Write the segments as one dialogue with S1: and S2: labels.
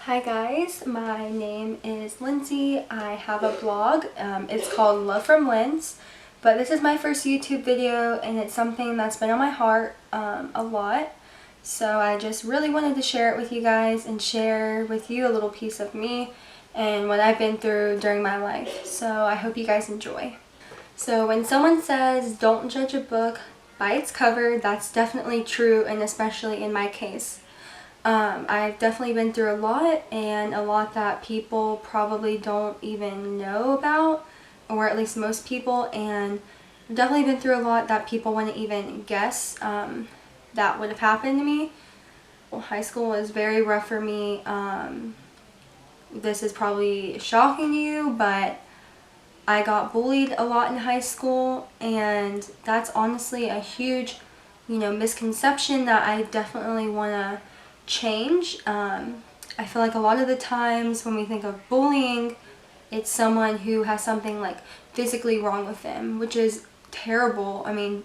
S1: Hi guys, my name is Lindsay. I have a blog. It's called Love from Linz, but this is my first YouTube video and it's something that's been on my heart a lot. So I just really wanted to share it with you guys and share with you a little piece of me and what I've been through during my life. So I hope you guys enjoy. So when someone says don't judge a book by its cover, that's definitely true, and especially in my case. I've definitely been through a lot, and a lot that people probably don't even know about, or at least most people, and I've definitely been through a lot that people wouldn't even guess that would have happened to me. Well, high school was very rough for me. This is probably shocking to you, but I got bullied a lot in high school, and that's honestly a huge, misconception that I definitely want to change. I feel like a lot of the times when we think of bullying, it's someone who has something like physically wrong with them, which is terrible. I mean,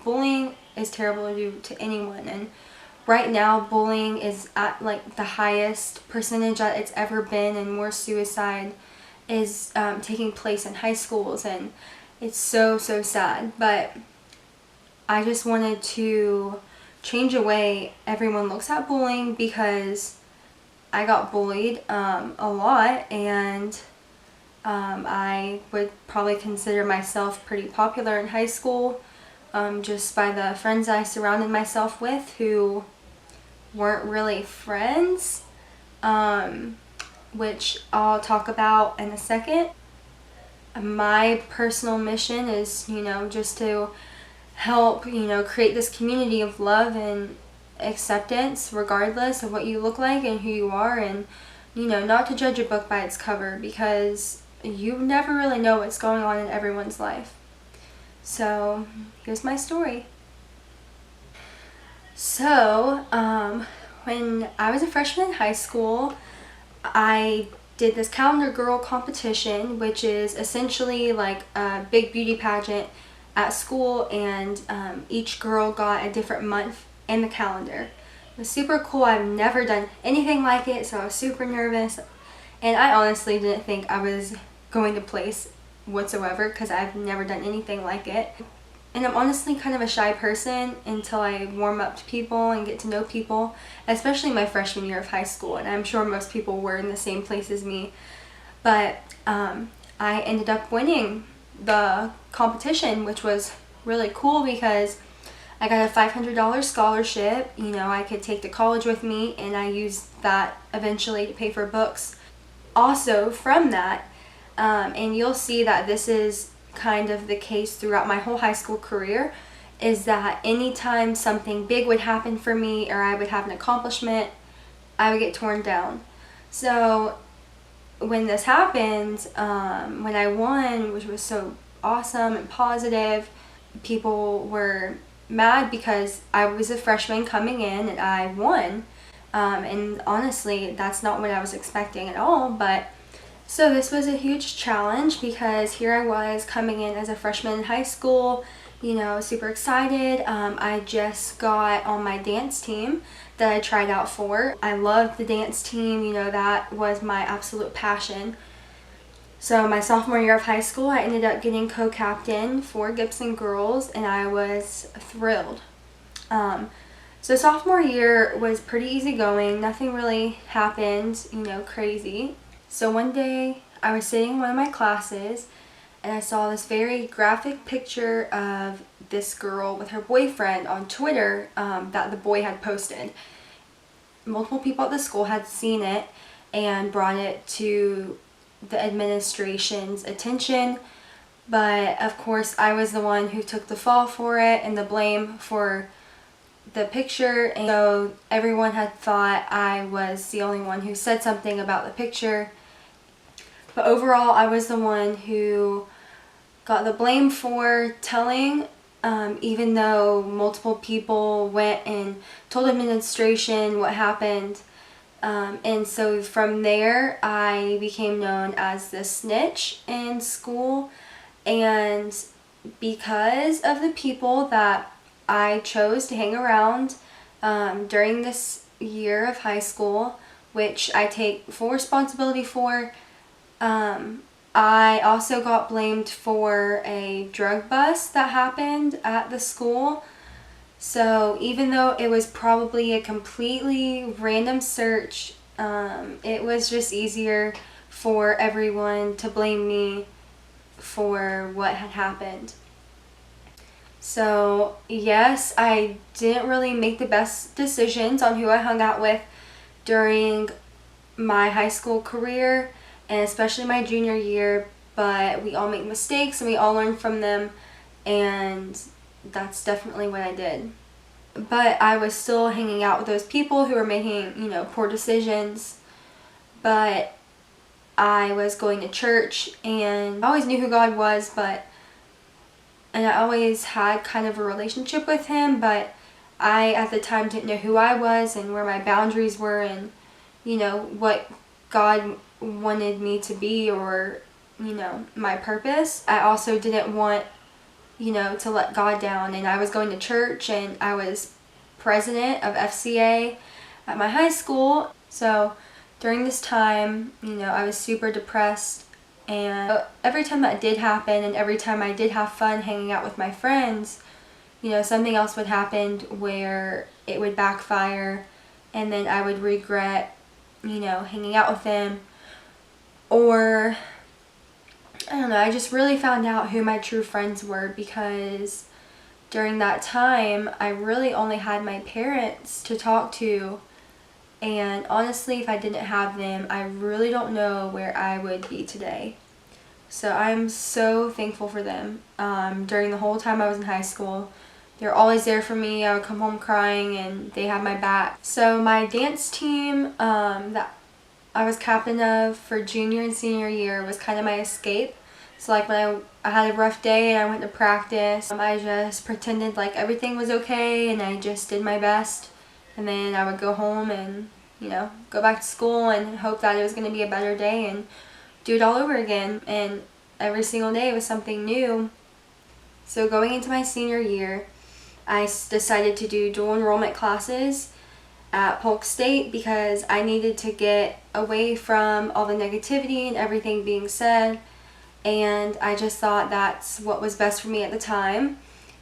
S1: bullying is terrible to do to anyone, and right now bullying is at like the highest percentage that it's ever been, and more suicide is taking place in high schools, and it's so sad. But I just wanted to change the way everyone looks at bullying, because I got bullied a lot, and I would probably consider myself pretty popular in high school, just by the friends I surrounded myself with, who weren't really friends, which I'll talk about in a second. My personal mission is, just to help, create this community of love and acceptance regardless of what you look like and who you are, and, not to judge a book by its cover, because you never really know what's going on in everyone's life. So, here's my story. So, when I was a freshman in high school, I did this Calendar Girl competition, which is essentially like a big beauty pageant at school, and each girl got a different month in the calendar. It was super cool. I've never done anything like it, so I was super nervous, and I honestly didn't think I was going to place whatsoever, because I've never done anything like it. And I'm honestly kind of a shy person until I warm up to people and get to know people, especially my freshman year of high school, and I'm sure most people were in the same place as me. But I ended up winning the competition, which was really cool because I got a $500 scholarship. I could take to college with me, and I used that eventually to pay for books also from that. And you'll see that this is kind of the case throughout my whole high school career, is that anytime something big would happen for me, or I would have an accomplishment, I would get torn down. So when this happened, when I won, which was so awesome and positive, people were mad because I was a freshman coming in and I won. And honestly, that's not what I was expecting at all. But so this was a huge challenge, because here I was coming in as a freshman in high school, super excited. I just got on my dance team that I tried out for. I loved the dance team, that was my absolute passion. So my sophomore year of high school, I ended up getting co-captain for Gibson Girls, and I was thrilled. So sophomore year was pretty easygoing. Nothing really happened, crazy. So one day I was sitting in one of my classes, and I saw this very graphic picture of this girl with her boyfriend on Twitter that the boy had posted. Multiple people at the school had seen it and brought it to the administration's attention, but of course I was the one who took the fall for it and the blame for the picture, and so everyone had thought I was the only one who said something about the picture. But overall, I was the one who got the blame for telling, even though multiple people went and told administration what happened. And so from there, I became known as the snitch in school. And because of the people that I chose to hang around during this year of high school, which I take full responsibility for. I also got blamed for a drug bust that happened at the school. So even though it was probably a completely random search, it was just easier for everyone to blame me for what had happened. So yes, I didn't really make the best decisions on who I hung out with during my high school career, and especially my junior year, but we all make mistakes and we all learn from them, and that's definitely what I did. But I was still hanging out with those people who were making, poor decisions. But I was going to church, and I always knew who God was, and I always had kind of a relationship with him, but I at the time didn't know who I was and where my boundaries were, and what God wanted me to be, or my purpose. I also didn't want to let God down, and I was going to church, and I was president of FCA at my high school. So during this time, I was super depressed, and every time that did happen, and every time I did have fun hanging out with my friends, something else would happen where it would backfire, and then I would regret, hanging out with them. Or, I don't know, I just really found out who my true friends were, because during that time, I really only had my parents to talk to. And honestly, if I didn't have them, I really don't know where I would be today. So I'm so thankful for them. During the whole time I was in high school, they're always there for me. I would come home crying, and they had my back. So my dance team that I was captain of for junior and senior year was kind of my escape. So like when I had a rough day and I went to practice, I just pretended like everything was okay, and I just did my best. And then I would go home and, go back to school and hope that it was going to be a better day and do it all over again. And every single day was something new. So going into my senior year, I decided to do dual enrollment classes at Polk State, because I needed to get away from all the negativity and everything being said. And I just thought that's what was best for me at the time.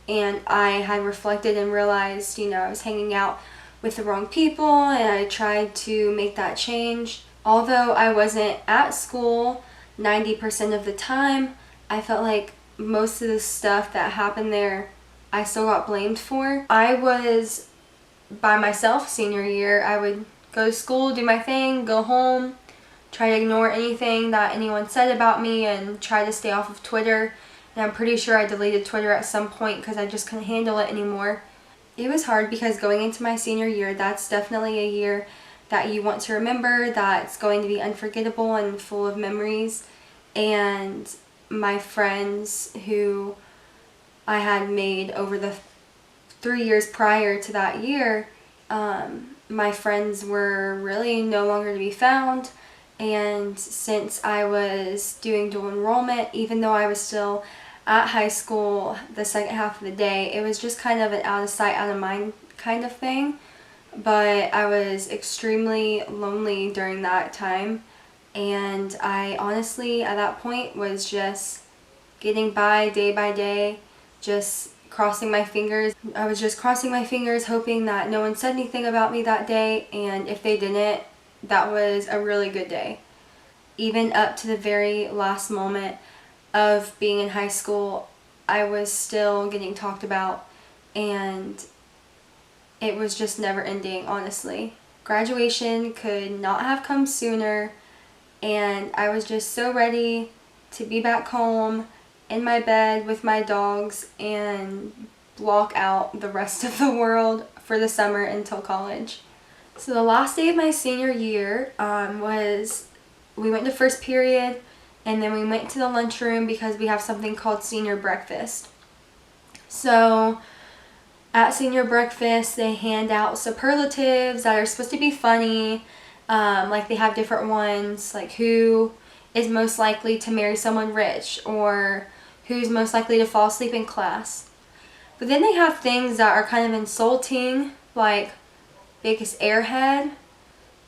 S1: And I had reflected and realized, I was hanging out with the wrong people, and I tried to make that change. Although I wasn't at school 90% of the time, I felt like most of the stuff that happened there, I still got blamed for. I was by myself senior year. I would go to school, do my thing, go home, try to ignore anything that anyone said about me, and try to stay off of Twitter. And I'm pretty sure I deleted Twitter at some point because I just couldn't handle it anymore. It was hard because going into my senior year, that's definitely a year that you want to remember, that's going to be unforgettable and full of memories. And my friends who I had made over the 3 years prior to that year, my friends were really no longer to be found. And since I was doing dual enrollment, even though I was still at high school the second half of the day, it was just kind of an out of sight, out of mind kind of thing. But I was extremely lonely during that time, and I honestly at that point was just getting by day, just crossing my fingers. I was just crossing my fingers, hoping that no one said anything about me that day, and if they didn't, that was a really good day. Even up to the very last moment of being in high school, I was still getting talked about, and it was just never ending, honestly. Graduation could not have come sooner, and I was just so ready to be back home in my bed with my dogs and block out the rest of the world for the summer until college. So the last day of my senior year we went to first period, and then we went to the lunchroom because we have something called senior breakfast. So at senior breakfast, they hand out superlatives that are supposed to be funny. Like they have different ones, like who is most likely to marry someone rich, or who's most likely to fall asleep in class. But then they have things that are kind of insulting, like biggest airhead,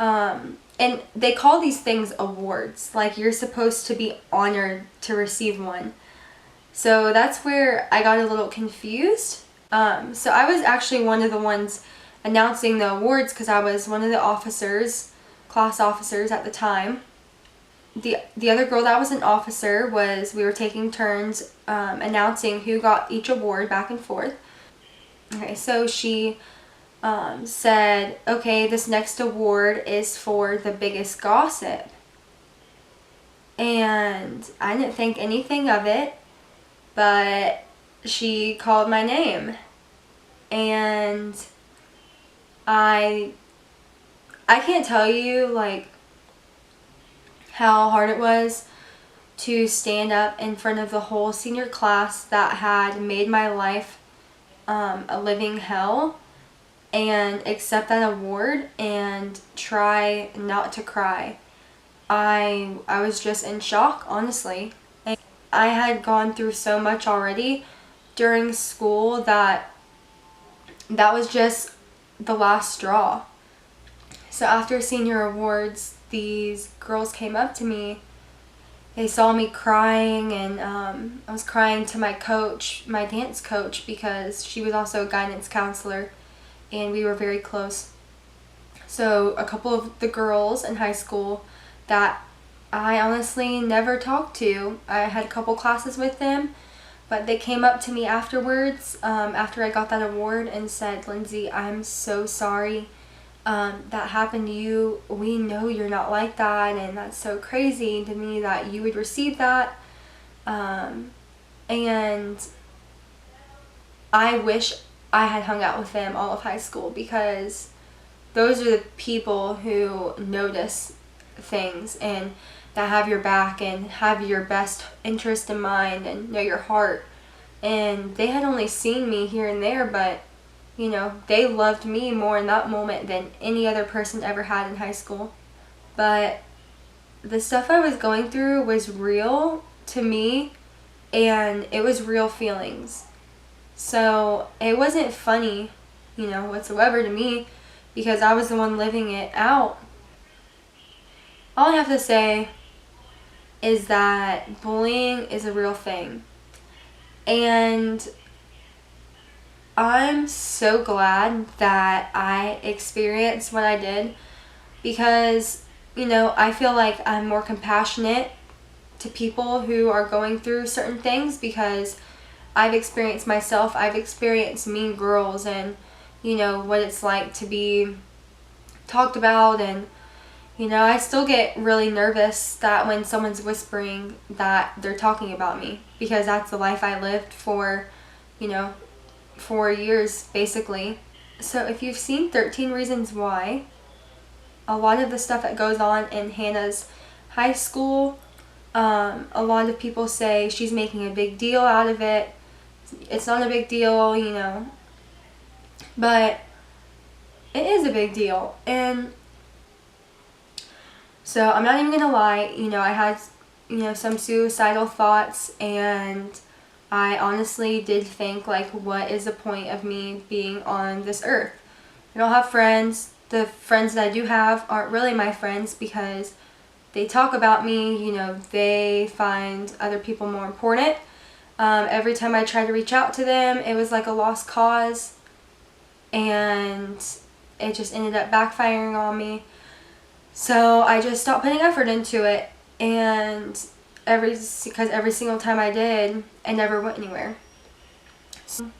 S1: And they call these things awards. Like, you're supposed to be honored to receive one. So that's where I got a little confused. So I was actually one of the ones announcing the awards because I was one of the officers, class officers at the time. The other girl that was an officer we were taking turns announcing who got each award back and forth. Okay, so she said, okay, this next award is for the biggest gossip. And I didn't think anything of it, but she called my name. And I can't tell you, like, how hard it was to stand up in front of the whole senior class that had made my life a living hell and accept that award and try not to cry. I was just in shock, honestly. And I had gone through so much already during school that was just the last straw. So after senior awards, these girls came up to me. They saw me crying, and I was crying to my coach, my dance coach, because she was also a guidance counselor and we were very close. So a couple of the girls in high school that I honestly never talked to, I had a couple classes with them, but they came up to me afterwards, after I got that award, and said, "Lindsay, I'm so sorry that happened to you. We know you're not like that, and that's so crazy to me that you would receive that. And I wish I had hung out with them all of high school, because those are the people who notice things and that have your back and have your best interest in mind and know your heart. And they had only seen me here and there, but you know, they loved me more in that moment than any other person ever had in high school." But the stuff I was going through was real to me, and it was real feelings. So it wasn't funny, you know, whatsoever to me, because I was the one living it out. All I have to say is that bullying is a real thing. And I'm so glad that I experienced what I did, because, you know, I feel like I'm more compassionate to people who are going through certain things, because I've experienced myself. I've experienced mean girls and, you know, what it's like to be talked about. And, you know, I still get really nervous that when someone's whispering that they're talking about me, because that's the life I lived for, you know, 4 years basically. So if you've seen 13 Reasons Why, a lot of the stuff that goes on in Hannah's high school, a lot of people say she's making a big deal out of it. It's not a big deal, you know, but it is a big deal. And so I'm not even gonna lie, you know, I had, you know, some suicidal thoughts, and I honestly did think, like, what is the point of me being on this earth? I don't have friends. The friends that I do have aren't really my friends, because they talk about me, you know, they find other people more important. Every time I tried to reach out to them, it was like a lost cause, and it just ended up backfiring on me. So I just stopped putting effort into it, and because every single time I did, I never went anywhere. So,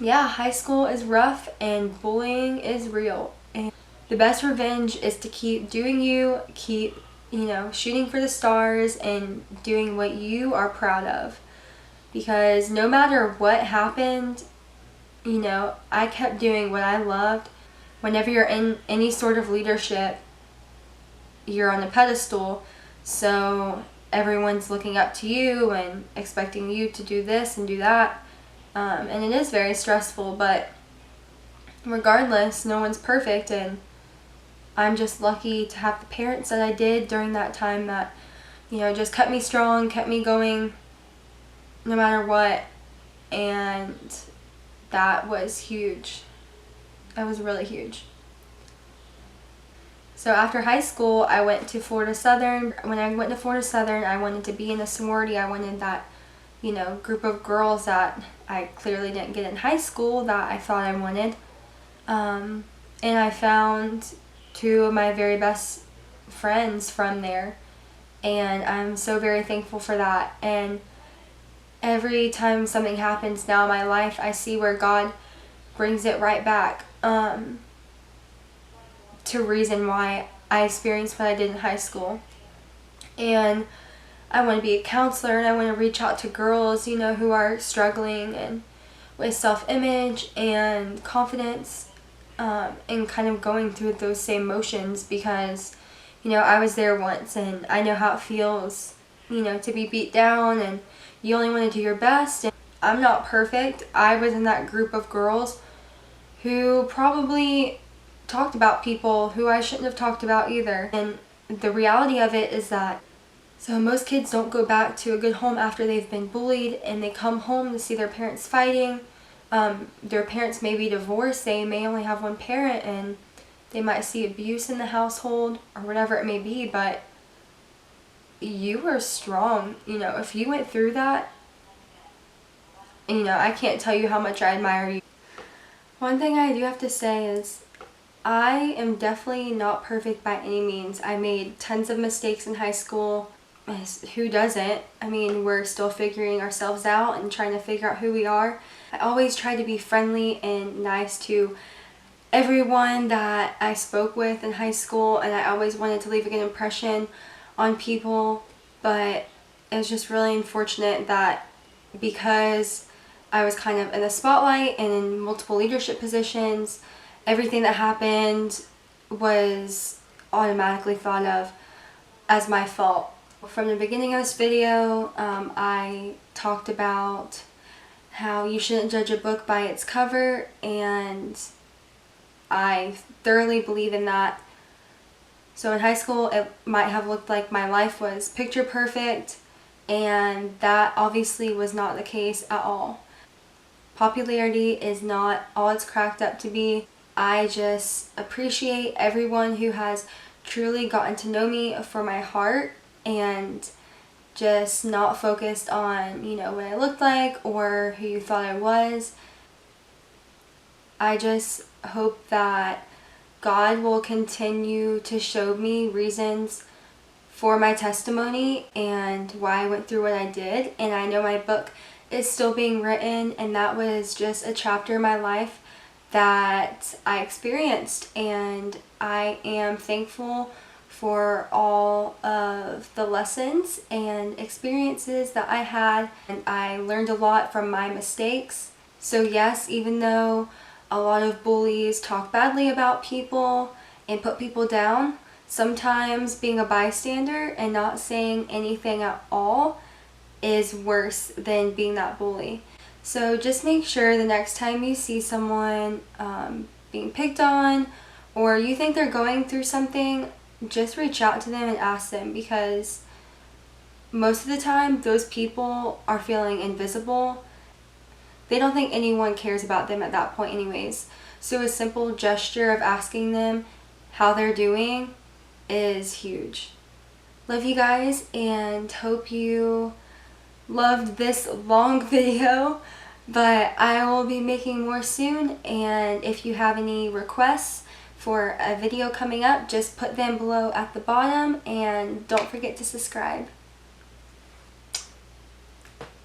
S1: yeah, high school is rough and bullying is real. And the best revenge is to keep doing you, keep, you know, shooting for the stars and doing what you are proud of. Because no matter what happened, you know, I kept doing what I loved. Whenever you're in any sort of leadership, you're on a pedestal, so everyone's looking up to you and expecting you to do this and do that, and it is very stressful, but regardless, no one's perfect, and I'm just lucky to have the parents that I did during that time that, you know, just kept me strong, kept me going no matter what, and that was huge. That was really huge. So after high school, I went to Florida Southern. When I went to Florida Southern, I wanted to be in a sorority. I wanted that, you know, group of girls that I clearly didn't get in high school that I thought I wanted. And I found two of my very best friends from there. And I'm so very thankful for that. And every time something happens now in my life, I see where God brings it right back to reason why I experienced what I did in high school. And I want to be a counselor, and I want to reach out to girls, you know, who are struggling and with self-image and confidence, and kind of going through those same motions, because, you know, I was there once and I know how it feels, you know, to be beat down and you only want to do your best. And I'm not perfect. I was in that group of girls who probably talked about people who I shouldn't have talked about either. And the reality of it is that, so most kids don't go back to a good home after they've been bullied, and they come home to see their parents fighting. Their parents may be divorced, they may only have one parent, and they might see abuse in the household or whatever it may be, but you were strong. You know, if you went through that, you know, I can't tell you how much I admire you. One thing I do have to say is I am definitely not perfect by any means. I made tons of mistakes in high school. Who doesn't? I mean, we're still figuring ourselves out and trying to figure out who we are. I always tried to be friendly and nice to everyone that I spoke with in high school, and I always wanted to leave a good impression on people, but it was just really unfortunate that because I was kind of in the spotlight and in multiple leadership positions, everything that happened was automatically thought of as my fault. From the beginning of this video, I talked about how you shouldn't judge a book by its cover, and I thoroughly believe in that. So in high school, it might have looked like my life was picture perfect, and that obviously was not the case at all. Popularity is not all it's cracked up to be. I just appreciate everyone who has truly gotten to know me for my heart and just not focused on, you know, what I looked like or who you thought I was. I just hope that God will continue to show me reasons for my testimony and why I went through what I did. And I know my book is still being written, and that was just a chapter in my life that I experienced, and I am thankful for all of the lessons and experiences that I had, and I learned a lot from my mistakes. So yes, even though a lot of bullies talk badly about people and put people down, sometimes being a bystander and not saying anything at all is worse than being that bully. So just make sure the next time you see someone being picked on, or you think they're going through something, just reach out to them and ask them, because most of the time those people are feeling invisible. They don't think anyone cares about them at that point anyways. So a simple gesture of asking them how they're doing is huge. Love you guys, and hope you loved this long video, but I will be making more soon, and if you have any requests for a video coming up, just put them below at the bottom, and don't forget to subscribe.